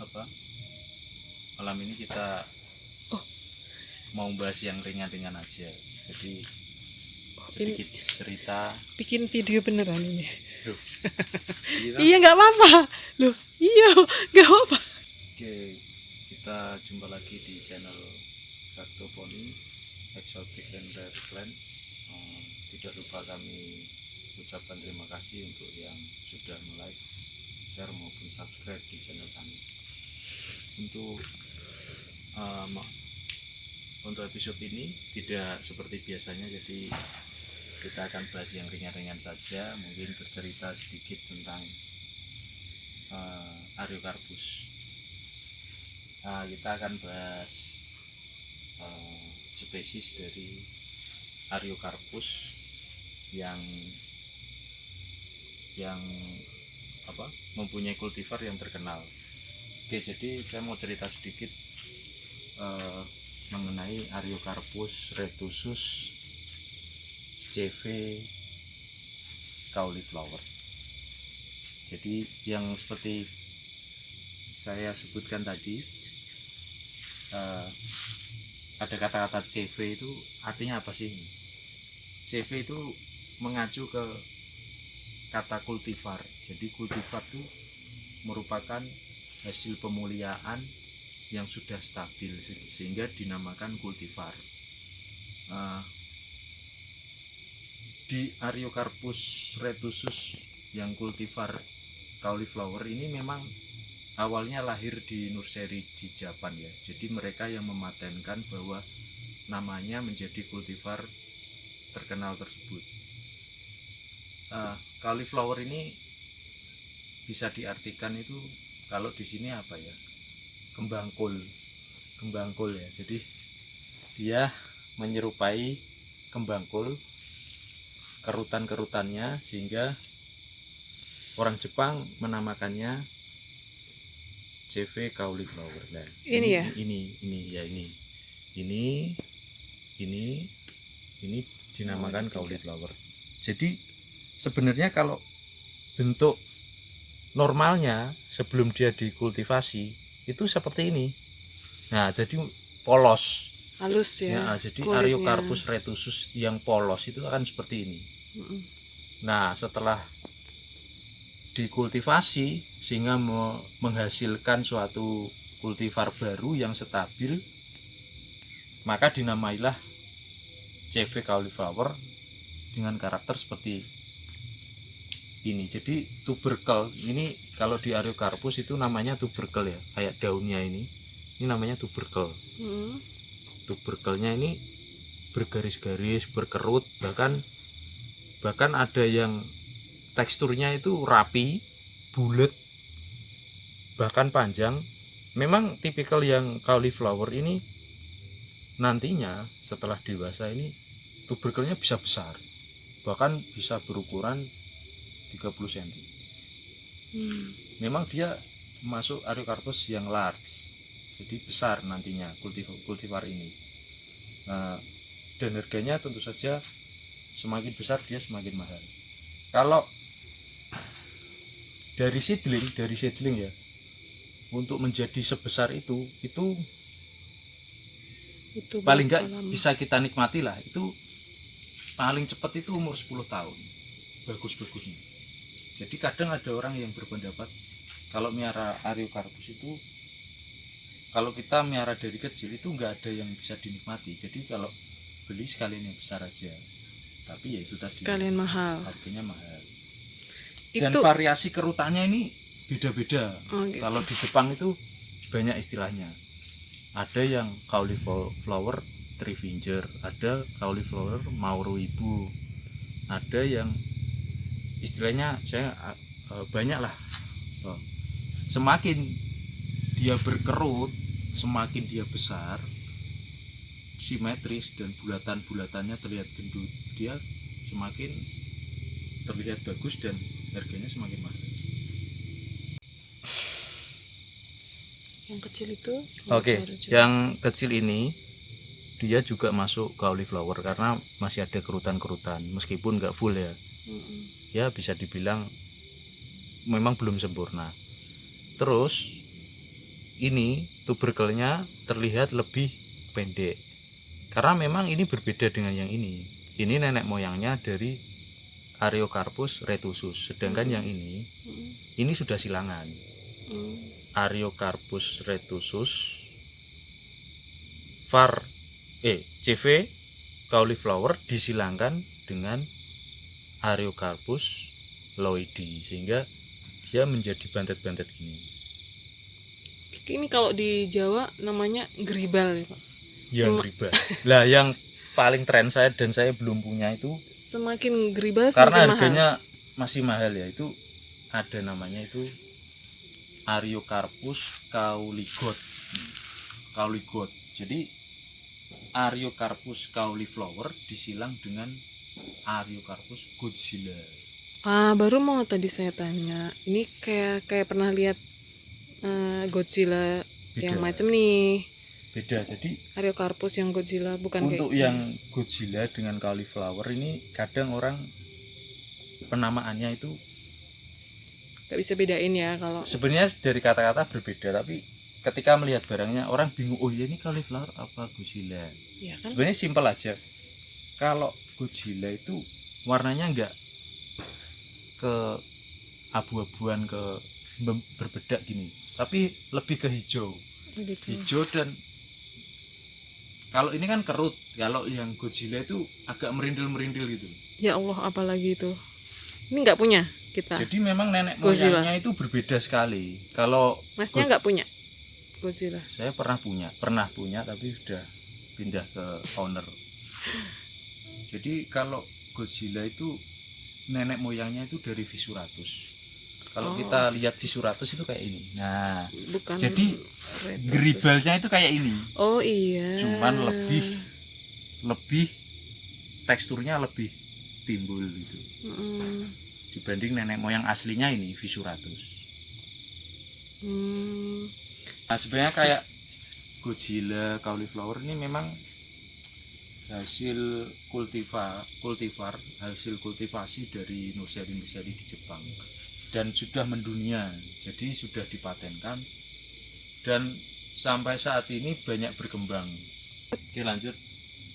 apa malam ini kita mau bahas yang ringan-ringan aja. Jadi sedikit cerita. Bikin video beneran ini. Loh, Iya nggak apa-apa. Loh, iya nggak apa-apa. Oke, kita jumpa lagi di channel Kartoponi Exotic and Rare Plant. Tidak lupa kami ucapkan terima kasih untuk yang sudah like, share maupun subscribe di channel kami. Untuk episode ini tidak seperti biasanya, jadi kita akan bahas yang ringan-ringan saja, mungkin bercerita sedikit tentang Ariocarpus. Kita akan bahas spesies dari Ariocarpus yang mempunyai kultivar yang terkenal. Oke, jadi saya mau cerita sedikit mengenai Ariocarpus retusus CV cauliflower. Jadi yang seperti saya sebutkan tadi, ada kata-kata CV itu artinya apa sih? CV itu mengacu ke kata kultivar. Jadi kultivar itu merupakan hasil pemuliaan yang sudah stabil sehingga dinamakan kultivar. Di Ariocarpus retusus yang kultivar cauliflower ini memang awalnya lahir di nursery di Jepang ya. Jadi mereka yang mematenkan bahwa namanya menjadi kultivar terkenal tersebut. Cauliflower ini bisa diartikan itu kalau di sini apa ya? Kembang kol ya. Jadi dia menyerupai kembang kol, kerutan-kerutannya, sehingga orang Jepang menamakannya CV cauliflower. Nah, ini dinamakan cauliflower. Jadi sebenarnya kalau bentuk normalnya sebelum dia dikultivasi itu seperti ini. Nah, jadi polos. Halus ya. Jadi Ariocarpus retusus yang polos itu akan seperti ini. Nah, setelah dikultivasi sehingga menghasilkan suatu kultivar baru yang stabil, maka dinamailah CV cauliflower dengan karakter seperti ini. Jadi tubercle ini kalau di Ariocarpus itu namanya tubercle ya, kayak daunnya ini namanya tubercle. Tubercle-nya ini bergaris-garis, berkerut, bahkan ada yang teksturnya itu rapi, bulat, bahkan panjang. Memang tipikal yang cauliflower ini nantinya setelah dewasa ini tubercle-nya bisa besar, bahkan bisa berukuran 30 cm. Memang dia masuk Ariocarpus yang large, jadi besar nantinya kultivar ini. Dan harganya tentu saja semakin besar dia semakin mahal. Kalau dari seedling ya, untuk menjadi sebesar itu paling enggak bisa kita nikmati lah. Itu paling cepat itu umur 10 tahun bagus-bagusnya. Jadi kadang ada orang yang berpendapat kalau miara Ariocarpus itu, kalau kita miara dari kecil itu enggak ada yang bisa dinikmati. Jadi kalau beli sekalian yang besar aja. Tapi ya itu tadi, sekalian mahal. Harganya mahal. Dan variasi kerutannya ini beda-beda. Gitu. Kalau di Jepang itu banyak istilahnya. Ada yang cauliflower three finger, ada cauliflower Mauro Ibu, ada yang istilahnya saya banyak lah. Semakin dia berkerut, semakin dia besar, simetris, dan bulatan-bulatannya terlihat gendut, dia semakin terlihat bagus dan harganya semakin mahal. Yang kecil itu? Yang kecil ini dia juga masuk cauliflower karena masih ada kerutan-kerutan, meskipun nggak full ya. Ya bisa dibilang memang belum sempurna. Terus ini tuberkelnya terlihat lebih pendek. Karena memang ini berbeda dengan yang ini. Ini nenek moyangnya dari Ariocarpus retusus, sedangkan yang ini sudah silangan. Ariocarpus retusus CV cauliflower disilangkan dengan Ariocarpus lloydii, sehingga dia menjadi bantet-bantet gini. Ini kalau di Jawa namanya geribal ya Pak. Yang geribal. Lah yang paling tren saya dan saya belum punya itu, semakin geribal karena semakin harganya masih mahal ya, itu ada namanya itu Ariocarpus cauligot. Jadi Ariocarpus cauliflower disilang dengan Ariocarpus Godzilla. Baru mau tadi saya tanya. Ini kayak pernah lihat Godzilla Beda. yang macam nih. Beda. Jadi Ariocarpus yang Godzilla bukan untuk kayak yang Godzilla dengan cauliflower ini kadang orang penamaannya itu gak bisa bedain ya kalau sebenarnya dari kata-kata berbeda, tapi ketika melihat barangnya orang bingung, oh ya ini cauliflower apa Godzilla. ya kan? Sebenarnya simpel aja. Kalau Godzilla itu warnanya enggak ke abu-abuan, ke berbedak gini, tapi lebih ke hijau. Gitu. Hijau, dan kalau ini kan kerut, kalau yang Godzilla itu agak merindil-merindil gitu. Ya Allah, apalagi itu. Ini nggak punya kita. Jadi memang nenek Godzilla moyangnya itu berbeda sekali. Kalau Masnya nggak punya Godzilla? saya pernah punya tapi sudah pindah ke owner. Jadi kalau Godzilla itu nenek moyangnya itu dari Visuratus. Kalau kita lihat Visuratus itu kayak ini. Nah, bukan. Jadi geribalnya itu kayak ini. Oh iya. Cuman lebih teksturnya lebih timbul gitu. Dibanding nenek moyang aslinya ini Visuratus. Nah, sebenarnya kayak Godzilla cauliflower ini memang hasil kultivar hasil kultivasi dari nursery di Jepang, dan sudah mendunia, jadi sudah dipatenkan dan sampai saat ini banyak berkembang. Oke, lanjut.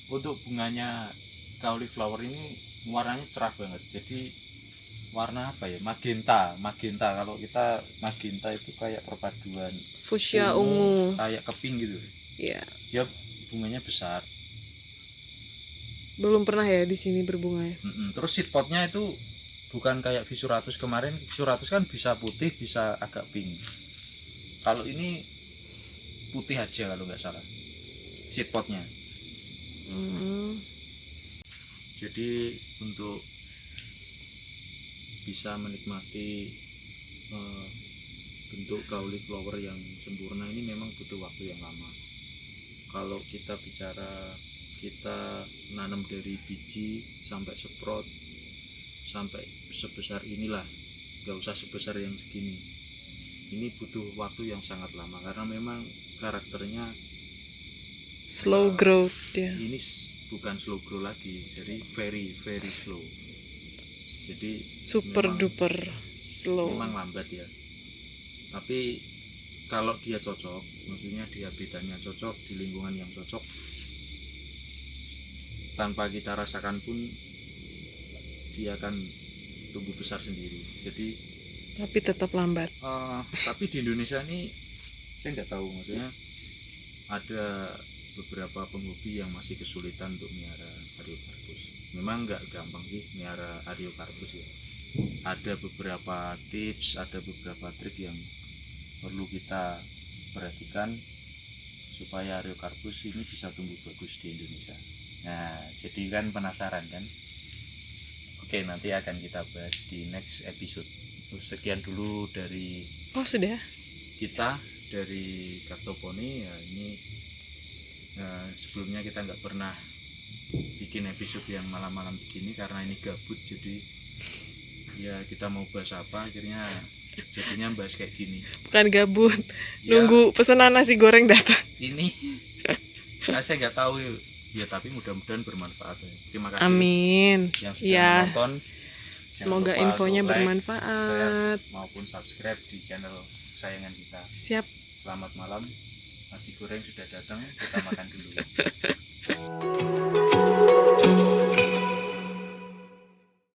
Untuk bunganya cauliflower ini warnanya cerah banget, jadi warna apa ya, magenta. Kalau kita magenta itu kayak perpaduan fuchsia ungu kayak keping gitu. Iya. Dia bunganya besar. Belum pernah ya di sini berbunga ya. Terus seed potnya itu bukan kayak Visuratus kemarin. Visuratus kan bisa putih, bisa agak pink. Kalau ini putih aja kalau nggak salah seed potnya. Jadi untuk bisa menikmati bentuk cauliflower yang sempurna ini memang butuh waktu yang lama. Kalau kita bicara kita nanam dari biji sampai sprout sampai sebesar inilah, nggak usah sebesar yang segini, ini butuh waktu yang sangat lama karena memang karakternya slow growth ya. Ini bukan slow grow lagi, jadi very very slow. Jadi super duper slow. Memang lambat ya. Tapi kalau dia cocok, maksudnya dia habitatnya cocok, di lingkungan yang cocok, tanpa kita rasakan pun dia akan tumbuh besar sendiri. Jadi tapi tetap lambat. Tapi di Indonesia ini saya nggak tahu, maksudnya ada beberapa penghobi yang masih kesulitan untuk melihara Ariocarpus. Memang nggak gampang sih melihara Ariocarpus ya. Ada beberapa tips, ada beberapa trik yang perlu kita perhatikan supaya Ariocarpus ini bisa tumbuh bagus di Indonesia. Nah, jadi kan penasaran kan? Oke, nanti akan kita bahas di next episode. Sekian dulu dari sudah kita dari Kartoponi ya. Ini sebelumnya kita nggak pernah bikin episode yang malam-malam begini karena ini gabut, jadi ya kita mau bahas apa akhirnya jadinya bahas kayak gini. Bukan gabut ya, nunggu pesanan nasi goreng datang ini. Saya nggak tahu ya, tapi mudah-mudahan bermanfaat ya. Terima kasih amin yang sudah menonton. Semoga infonya bermanfaat, share, maupun subscribe di channel kesayangan kita. Siap. Selamat malam. Nasi goreng sudah datang, kita makan dulu.